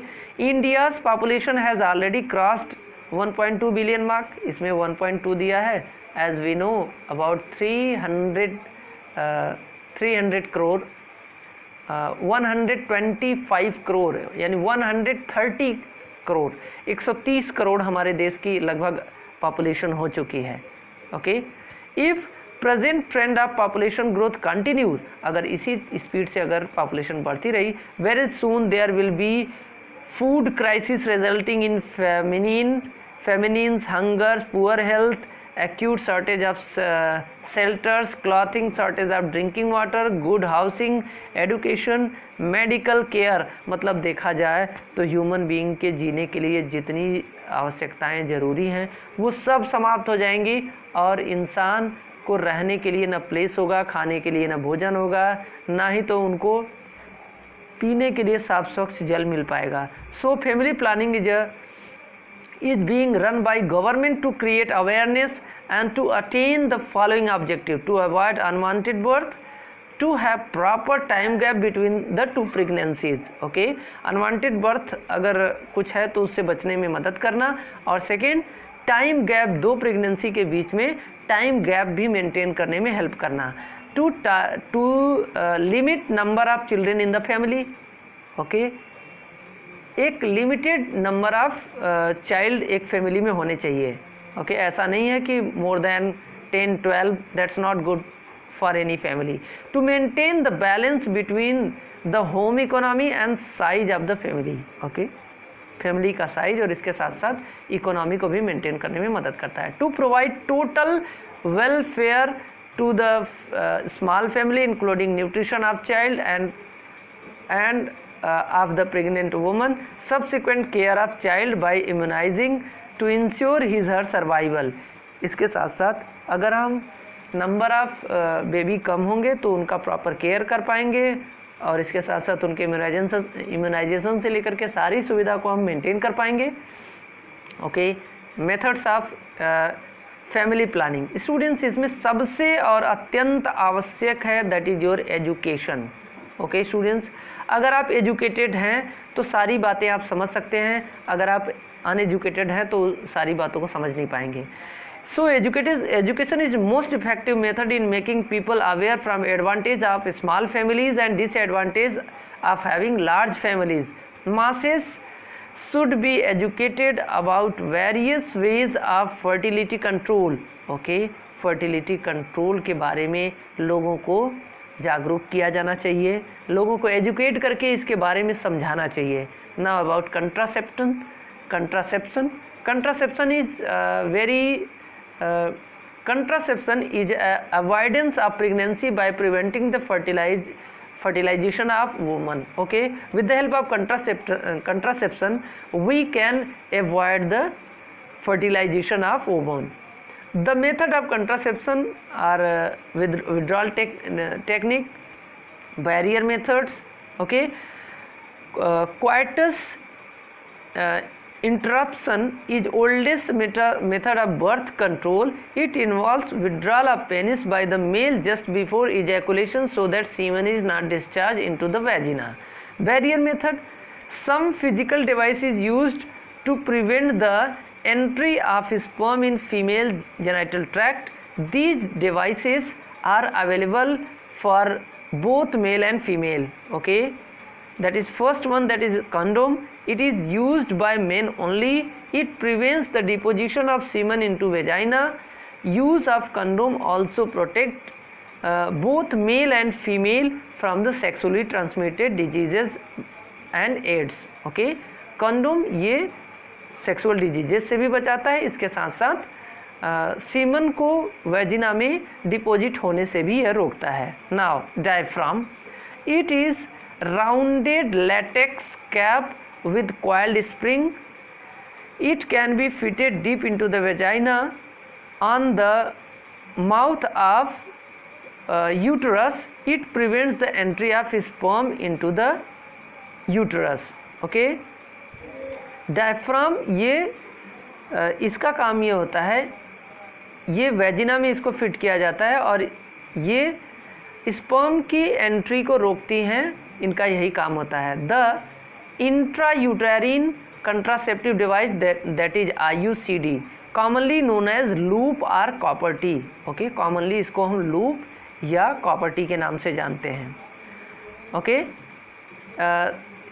[SPEAKER 1] India's population has already crossed 1.2 billion mark, इसमें 1.2 दिया है. As we know about 300 crore 125 crore यानी 130 करोड़ 130 करोड़ हमारे देश की लगभग पॉपुलेशन हो चुकी है. Okay, if present trend of population growth continues, अगर इसी स्पीड से अगर पॉपुलेशन बढ़ती रही, very soon there will be food crisis resulting in famines, hunger, poor health, acute shortage of shelters, clothing, shortage of drinking water, good housing, education, medical care. मतलब देखा जाए तो ह्यूमन बीइंग के जीने के लिए जितनी आवश्यकताएं ज़रूरी हैं वो सब समाप्त हो जाएंगी और इंसान को रहने के लिए ना प्लेस होगा, खाने के लिए ना भोजन होगा, ना ही तो उनको पीने के लिए साफ स्वच्छ जल मिल पाएगा. So family planning is being run by government to create awareness and to attain the following objective: to avoid unwanted birth, to have proper time gap between the two pregnancies. Okay, unwanted birth अगर कुछ है तो उससे बचने में मदद करना, और सेकेंड टाइम गैप, 2 प्रेगनेंसी के बीच में टाइम गैप भी मेंटेन करने में हेल्प करना. To limit number of children in the family. Okay, एक लिमिटेड नंबर ऑफ चाइल्ड एक फैमिली में होने चाहिए. ओके, ऐसा नहीं है कि more than 10-12, that's not good for any family. To maintain the balance between the home economy and size of the family. Okay, family का साइज और इसके साथ साथ इकोनॉमी को भी मेंटेन करने में मदद करता है. To provide total welfare to the small family including nutrition of child and of the pregnant woman, subsequent care of child by immunizing to ensure his her survival. इसके साथ साथ अगर हम नंबर ऑफ बेबी कम होंगे तो उनका प्रॉपर केयर कर पाएंगे और इसके साथ साथ उनके इम्यूनाइजेशन से लेकर के सारी सुविधा को हम मेंटेन कर पाएंगे. Okay, methods of family planning. Students, इसमें सबसे और अत्यंत आवश्यक है that is your education. Okay students, अगर आप एजुकेटेड हैं तो सारी बातें आप समझ सकते हैं, अगर आप अनएजुकेटेड हैं तो सारी बातों को समझ नहीं पाएंगे. So education is most effective method in making people aware from advantage of small families and disadvantage of having large families. Masses should be educated about various ways of fertility control. Okay, fertility control के बारे में लोगों को जागरूक किया जाना चाहिए, लोगों को एजुकेट करके इसके बारे में समझाना चाहिए. Now about contraception is avoidance of pregnancy by preventing the fertilization of woman. Okay, with the help of contraception we can avoid the fertilization of woman. The method of contraception are withdrawal technique, barrier methods. Okay, coitus interruption is oldest method of birth control. It involves withdrawal of penis by the male just before ejaculation so that semen is not discharged into the vagina. Barrier method, some physical device is used to prevent the entry of sperm in female genital tract. These devices are available for both male and female. Okay, that is first one, that is condom. It is used by men only. It prevents the deposition of semen into vagina. Use of condom also protect both male and female from the sexually transmitted diseases and AIDS. Okay, condom ये सेक्सुअल डिजीजेस से भी बचाता है, इसके साथ साथ सीमन को वेजिना में डिपॉजिट होने से भी यह रोकता है. Now diaphragm, it is rounded latex cap with coiled spring. It can be fitted deep into the vagina on the mouth of uterus. It prevents the entry of sperm into the uterus. Okay, diaphragm ये इसका काम ये होता है, ये वेजिना में इसको फिट किया जाता है और ये स्पर्म की एंट्री को रोकती हैं, इनका यही काम होता है. The intrauterine contraceptive device that is IUCD, commonly known as loop or copper T. Okay, commonly इसको हम loop या copper T के नाम से जानते हैं. Okay,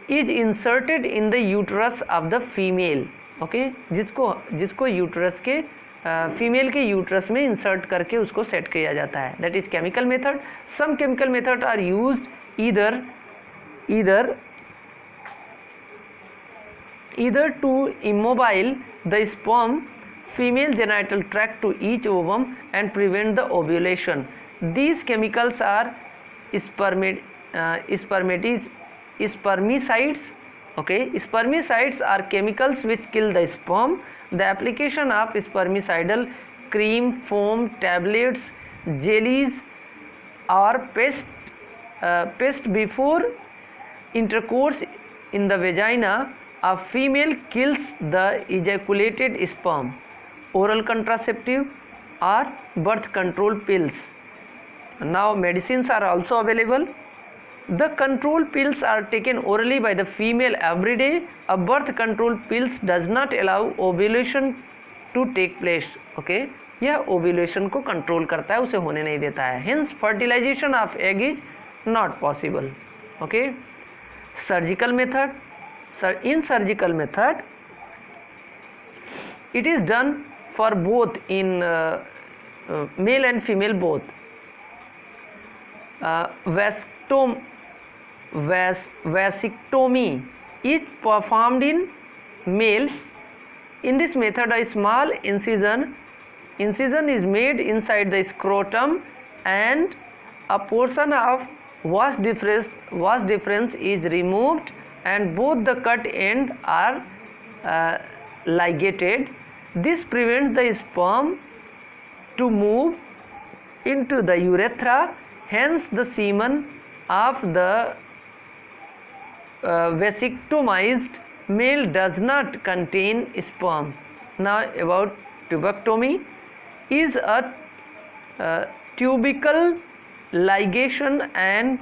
[SPEAKER 1] is inserted in the uterus of the female. Okay, जिसको यूट्रस के फीमेल के यूट्रस में इंसर्ट करके उसको सेट किया जाता है. That is chemical method. Some chemical method are used either to immobile the sperm female genital tract to each ovum and prevent the ovulation. These chemicals are spermicides. Okay, spermicides are chemicals which kill the sperm. The application of spermicidal cream, foam, tablets, jellies or paste before intercourse in the vagina of female kills the ejaculated sperm. Oral contraceptive or birth control pills. Now medicines are also available. The control pills are taken orally by the female every day. A birth control pills does not allow ovulation to take place. Okay, यह ovulation को control करता है, उसे होने नहीं देता है. Hence fertilization of egg is not possible. Okay, surgical method. In surgical method, it is done for both in male and female both. Vasectomy is performed in male. In this method, a small incision is made inside the scrotum and a portion of vas deferens is removed and both the cut ends are ligated. This prevents the sperm to move into the urethra. Hence the semen of the vasectomized male does not contain sperm. Now about tubectomy is a tubercle ligation and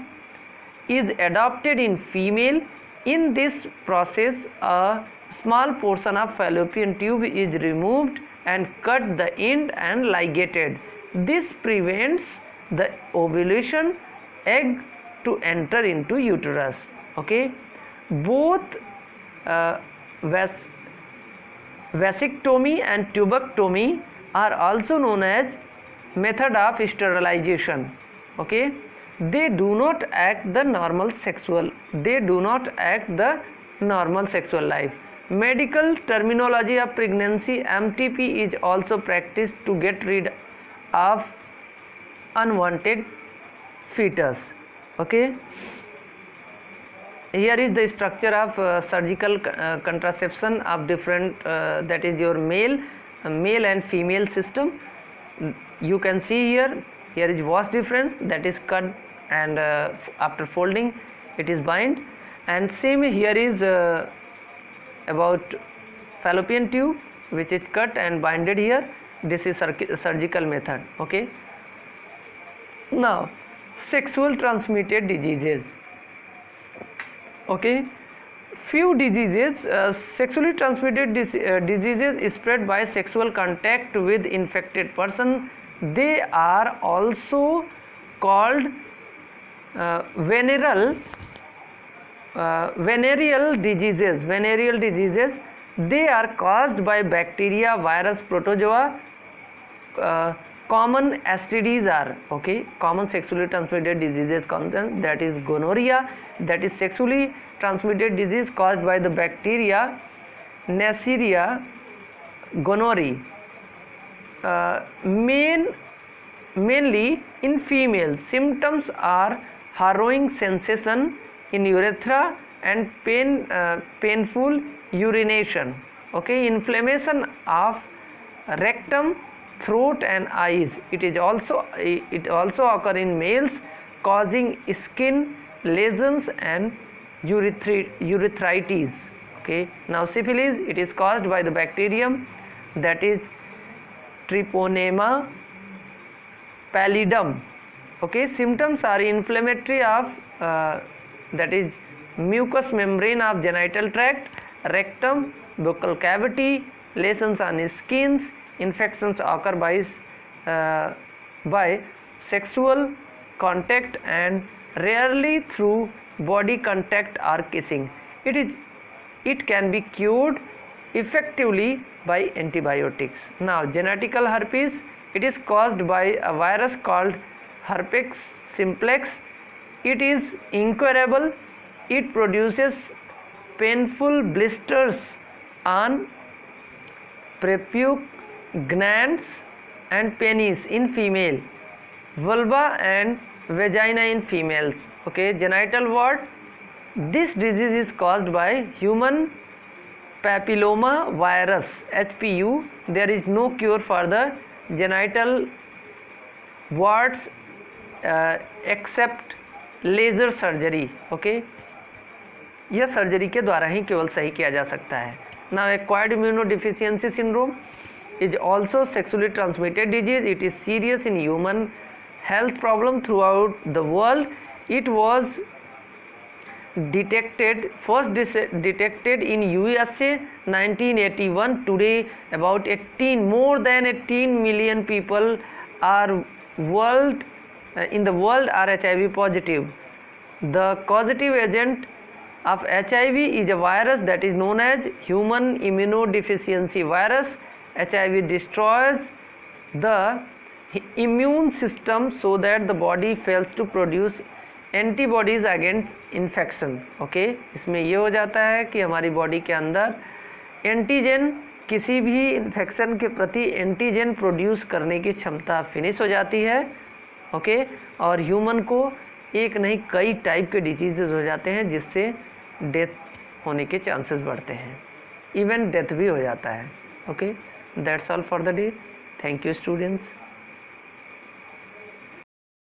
[SPEAKER 1] is adopted in female. In this process, a small portion of fallopian tube is removed and cut the end and ligated. This prevents the ovulation egg to enter into uterus. Okay, both vasectomy and tubectomy are also known as method of sterilization. Okay, they do not act the normal sexual life. Medical terminology of pregnancy, MTP, is also practiced to get rid of unwanted fetus. Okay, here is the structure of surgical contraception of different that is your male and female system. You can see here is vas deferens, that is cut and after folding it is bind, and same here is about fallopian tube which is cut and binded here. This is surgical method. Okay, now sexual transmitted diseases. Okay, few diseases, sexually transmitted diseases is spread by sexual contact with infected person. They are also called venereal diseases. They are caused by bacteria, virus, protozoa. Common STDs are common sexually transmitted diseases, that is gonorrhea, that is sexually transmitted disease caused by the bacteria Neisseria gonorrhoeae. Mainly in females, symptoms are harrowing sensation in urethra and painful urination. Okay, inflammation of rectum, throat and eyes. It also occur in males, causing skin lesions and urethritis. Okay, now syphilis, it is caused by the bacterium that is Treponema pallidum. Okay, symptoms are inflammatory of that is mucous membrane of genital tract rectum, buccal cavity, lesions on skins. Infections occur by sexual contact and rarely through body contact or kissing. It can be cured effectively by antibiotics. Now, genetical herpes, it is caused by a virus called herpes simplex. It is incurable. It produces painful blisters on prepugnans and penis in female, vulva and vagina in females. Okay, genital wart, this disease is caused by human papilloma virus, HPV. There is no cure for the genital warts except laser surgery. Okay, यह सर्जरी के द्वारा ही केवल सही किया जा सकता है. Now acquired immunodeficiency syndrome is also sexually transmitted disease. It is serious in human health problem throughout the world. It was first detected in USA 1981. Today about more than 18 million people are in the world are HIV positive. The causative agent of HIV is a virus that is known as human immunodeficiency virus. HIV destroys the immune system so that the body fails to produce antibodies against infection. Okay, इसमें ये हो जाता है कि हमारी बॉडी के अंदर एंटीजन, किसी भी इन्फेक्शन के प्रति एंटीजन प्रोड्यूस करने की क्षमता फिनिश हो जाती है. ओके, और ह्यूमन को एक नहीं कई टाइप के डिजीजेज हो जाते हैं जिससे डेथ होने के चांसेस बढ़ते हैं, इवन डेथ भी हो जाता है. Okay, that's all for the day. Thank you students.